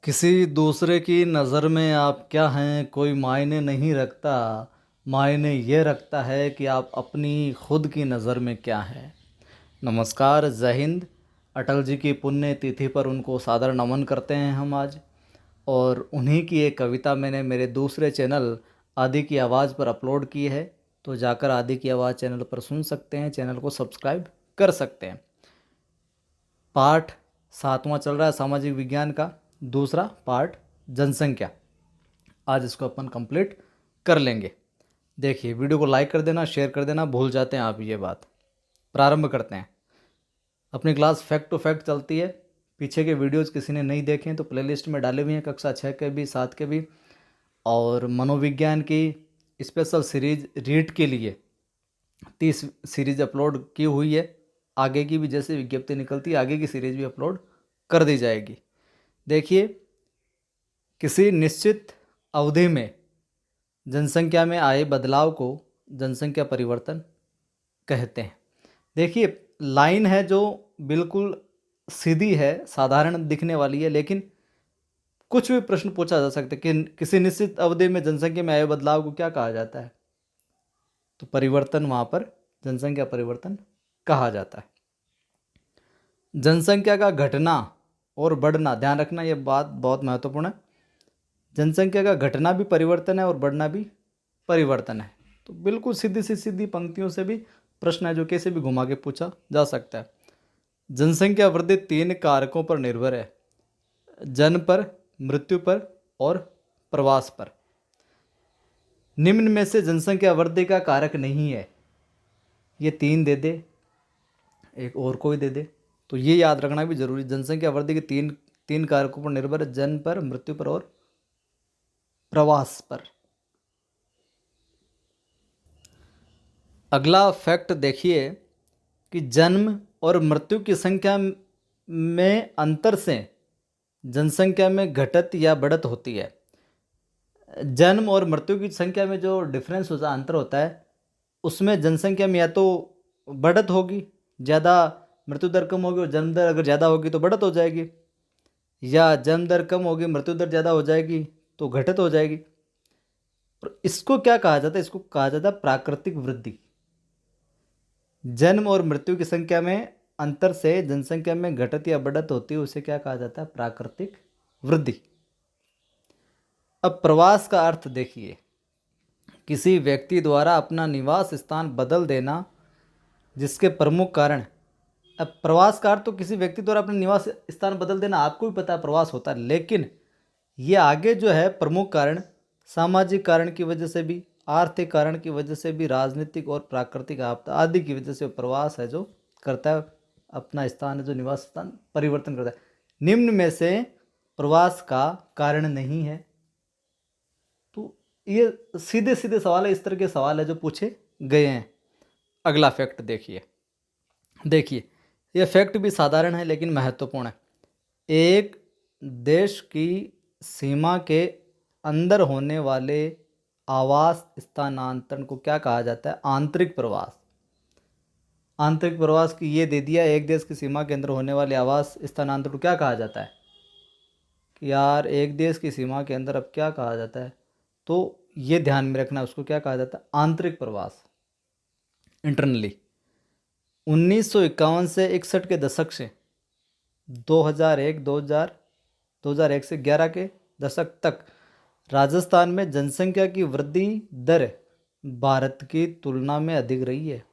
किसी दूसरे की नज़र में आप क्या हैं कोई मायने नहीं रखता। मायने ये रखता है कि आप अपनी खुद की नज़र में क्या हैं। नमस्कार, जय हिंद। अटल जी की पुण्य तिथि पर उनको सादर नमन करते हैं हम आज। और उन्हीं की एक कविता मैंने मेरे दूसरे चैनल आदि की आवाज़ पर अपलोड की है, तो जाकर आदि की आवाज़ चैनल पर सुन सकते हैं, चैनल को सब्सक्राइब कर सकते हैं। पाठ 7वां चल रहा है सामाजिक विज्ञान का, दूसरा पार्ट जनसंख्या। आज इसको अपन कंप्लीट कर लेंगे। देखिए, वीडियो को लाइक कर देना, शेयर कर देना, भूल जाते हैं आप ये बात। प्रारंभ करते हैं। अपनी क्लास फैक्ट टू फैक्ट चलती है। पीछे के वीडियोस किसी ने नहीं देखे हैं तो प्लेलिस्ट में डाले हुए हैं, कक्षा 6 के भी, 7 के भी। और मनोविज्ञान की स्पेशल सीरीज रीट के लिए 30 सीरीज अपलोड की हुई है। आगे की भी जैसे विज्ञप्ति निकलती है, आगे की सीरीज भी अपलोड कर दी जाएगी। देखिए, किसी निश्चित अवधि में जनसंख्या में आए बदलाव को जनसंख्या परिवर्तन कहते हैं। देखिए, लाइन है जो बिल्कुल सीधी है, साधारण दिखने वाली है, लेकिन कुछ भी प्रश्न पूछा जा सकता है कि किसी निश्चित अवधि में जनसंख्या में आए बदलाव को क्या कहा जाता है, तो परिवर्तन, वहाँ पर जनसंख्या परिवर्तन कहा जाता है। जनसंख्या का घटना और बढ़ना, ध्यान रखना, ये बात बहुत महत्वपूर्ण है। जनसंख्या का घटना भी परिवर्तन है और बढ़ना भी परिवर्तन है। तो बिल्कुल सीधी पंक्तियों से भी प्रश्न है जो कैसे भी घुमा के पूछा जा सकता है। जनसंख्या वृद्धि 3 कारकों पर निर्भर है: जन्म पर, मृत्यु पर और प्रवास पर। निम्न में से जनसंख्या वृद्धि का कारक नहीं है। ये 3 दे दे, एक और कोई दे दे, तो ये याद रखना भी जरूरी। जनसंख्या वृद्धि के तीन कारकों पर निर्भर है: जन्म पर, मृत्यु पर और प्रवास पर। अगला फैक्ट देखिए कि जन्म और मृत्यु की संख्या में अंतर से जनसंख्या में घटत या बढ़त होती है। जन्म और मृत्यु की संख्या में जो डिफरेंस होता है, अंतर होता है, उसमें जनसंख्या में या तो बढ़त होगी, ज़्यादा मृत्यु दर कम होगी, और जन्म दर अगर ज़्यादा होगी तो बढ़त हो जाएगी, या जन्म दर कम होगी, मृत्यु दर ज़्यादा हो जाएगी तो घटत हो जाएगी। और इसको क्या कहा जाता है? इसको कहा जाता है प्राकृतिक वृद्धि। जन्म और मृत्यु की संख्या में अंतर से जनसंख्या में घटत या बढ़त होती है, उसे क्या कहा जाता है? प्राकृतिक वृद्धि। अब प्रवास का अर्थ देखिए, किसी व्यक्ति द्वारा अपना निवास स्थान बदल देना जिसके प्रमुख कारण। अब प्रवास का अर्थ तो किसी व्यक्ति द्वारा अपना निवास स्थान बदल देना, आपको भी पता है प्रवास होता है, लेकिन ये आगे जो है प्रमुख कारण, सामाजिक कारण की वजह से भी, आर्थिक कारण की वजह से भी, राजनीतिक और प्राकृतिक आपदा आदि की वजह से प्रवास है जो करता है, अपना स्थान है जो निवास स्थान परिवर्तन करता है। निम्न में से प्रवास का कारण नहीं है। तो ये सीधे सीधे सवाल है, इस तरह के सवाल है जो पूछे गए हैं। अगला फैक्ट देखिए, यह फैक्ट भी साधारण है लेकिन महत्वपूर्ण है। एक देश की सीमा के अंदर होने वाले आवास स्थानांतरण को क्या कहा जाता है? आंतरिक प्रवास। आंतरिक प्रवास की ये दे दिया, एक देश की सीमा के अंदर होने वाले आवास स्थानांतरण को क्या कहा जाता है? कि यार, एक देश की सीमा के अंदर अब क्या कहा जाता है, तो ये ध्यान में रखना, उसको क्या कहा जाता है? आंतरिक प्रवास, इंटरनली। 1951 से 61 के दशक से 2001 से 11 के दशक तक राजस्थान में जनसंख्या की वृद्धि दर भारत की तुलना में अधिक रही है।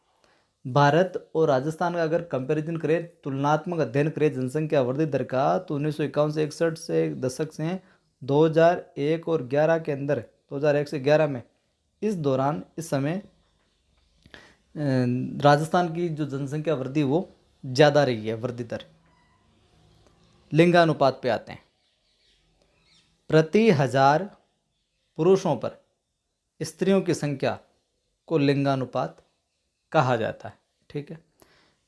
भारत और राजस्थान का अगर कंपैरिजन करें, तुलनात्मक अध्ययन करें जनसंख्या वृद्धि दर का, तो 1951 से 61 से दशक से 2001 और 11 के अंदर, 2001 से 11 में, इस दौरान, इस समय राजस्थान की जो जनसंख्या वृद्धि वो ज़्यादा रही है, वृद्धि दर। लिंगानुपात पे आते हैं। प्रति 1000 पुरुषों पर स्त्रियों की संख्या को लिंगानुपात कहा जाता है। ठीक है।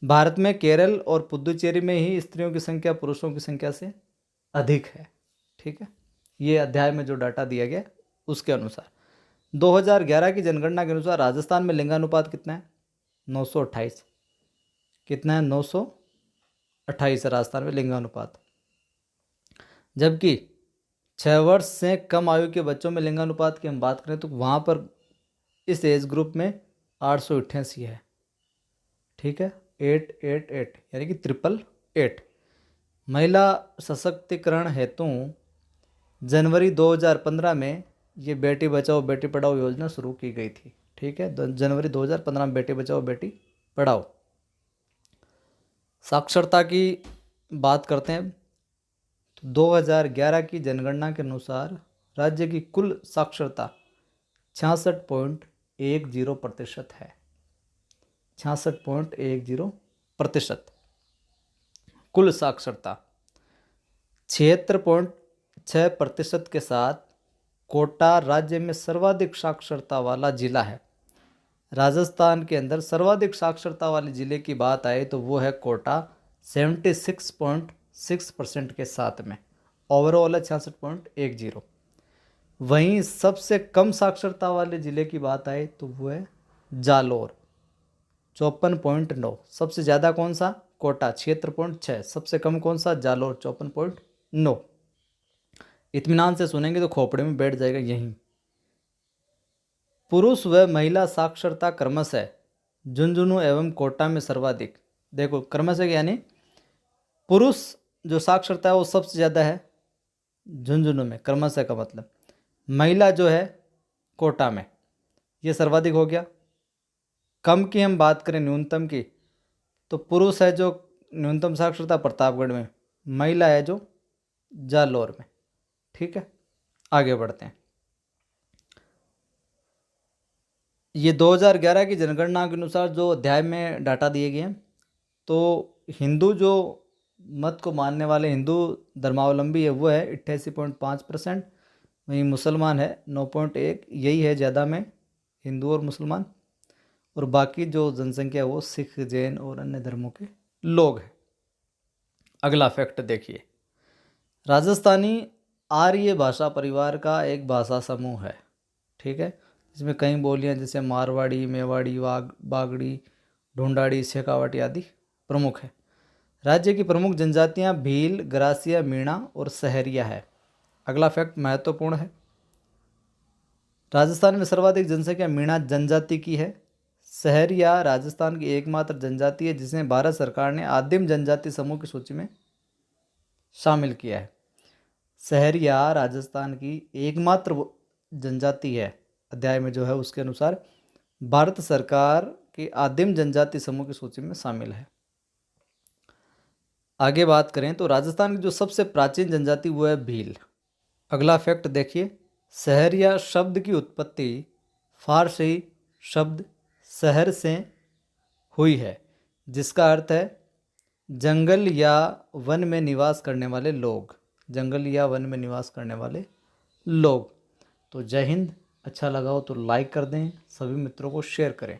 भारत में केरल और पुडुचेरी में ही स्त्रियों की संख्या पुरुषों की संख्या से अधिक है। ठीक है, ये अध्याय में जो डाटा दिया गया उसके अनुसार 2011 की जनगणना के अनुसार राजस्थान में लिंगानुपात कितना है? 928। कितना है? 928 है राजस्थान में लिंगानुपात। जबकि 6 वर्ष से कम आयु के बच्चों में लिंगानुपात की हम बात करें तो वहाँ पर इस एज ग्रुप में 888 है। ठीक है, 888 यानी कि 888। महिला सशक्तिकरण हेतु जनवरी 2015 में ये बेटी बचाओ बेटी पढ़ाओ योजना शुरू की गई थी। ठीक है, जनवरी 2015 में बेटी बचाओ बेटी पढ़ाओ। साक्षरता की बात करते हैं तो 2011 की जनगणना के अनुसार राज्य की कुल साक्षरता 66.10% है। 66.10% कुल साक्षरता। 76.6% के साथ कोटा राज्य में सर्वाधिक साक्षरता वाला जिला है। राजस्थान के अंदर सर्वाधिक साक्षरता वाले जिले की बात आए तो वो है कोटा 76.6% के साथ में, ओवरऑल है 66.10। वहीं सबसे कम साक्षरता वाले जिले की बात आए तो वो है जालोर 54.9। सबसे ज़्यादा कौन सा? कोटा 76.6। सबसे कम कौन सा? जालोर 54.9। इत्मीनान से सुनेंगे तो खोपड़े में बैठ जाएगा यहीं। पुरुष व महिला साक्षरता क्रमशः झुंझुनू एवं कोटा में सर्वाधिक। देखो क्रमशः यानी पुरुष जो साक्षरता है वो सबसे ज़्यादा है झुंझुनू में, क्रमशः का मतलब। महिला जो है कोटा में, ये सर्वाधिक हो गया। कम की हम बात करें न्यूनतम की तो पुरुष है जो न्यूनतम साक्षरता प्रतापगढ़ में, महिला है जो जालौर में। ठीक है, आगे बढ़ते हैं। ये 2011 की जनगणना के अनुसार जो अध्याय में डाटा दिए गए हैं तो हिंदू जो मत को मानने वाले हिंदू धर्मावलंबी है वो है 88.5%। वहीं मुसलमान है 9.1। यही है ज़्यादा में हिंदू और मुसलमान, और बाकी जो जनसंख्या है वो सिख जैन और अन्य धर्मों के लोग हैं। अगला फैक्ट देखिए, राजस्थानी आर्य भाषा परिवार का एक भाषा समूह है। ठीक है, इसमें कई बोलियां जैसे मारवाड़ी, मेवाड़ी, बागड़ी, ढूंढाड़ी, शेखावटी आदि प्रमुख है। राज्य की प्रमुख जनजातियां भील, ग्रासिया, मीणा और सहरिया है। अगला फैक्ट महत्वपूर्ण है, राजस्थान में सर्वाधिक जनसंख्या मीणा जनजाति की है। सहरिया राजस्थान की एकमात्र जनजाति है जिसे भारत सरकार ने आदिम जनजाति समूह की सूची में शामिल किया है। सहरिया राजस्थान की एकमात्र जनजाति है, अध्याय में जो है उसके अनुसार भारत सरकार की आदिम जनजाति समूह की सूची में शामिल है। आगे बात करें तो राजस्थान की जो सबसे प्राचीन जनजाति वो है भील। अगला फैक्ट देखिए, सहरिया शब्द की उत्पत्ति फारसी शब्द शहर से हुई है जिसका अर्थ है जंगल या वन में निवास करने वाले लोग। जंगल या वन में निवास करने वाले लोग। तो जय हिंद। अच्छा लगा हो तो लाइक कर दें, सभी मित्रों को शेयर करें।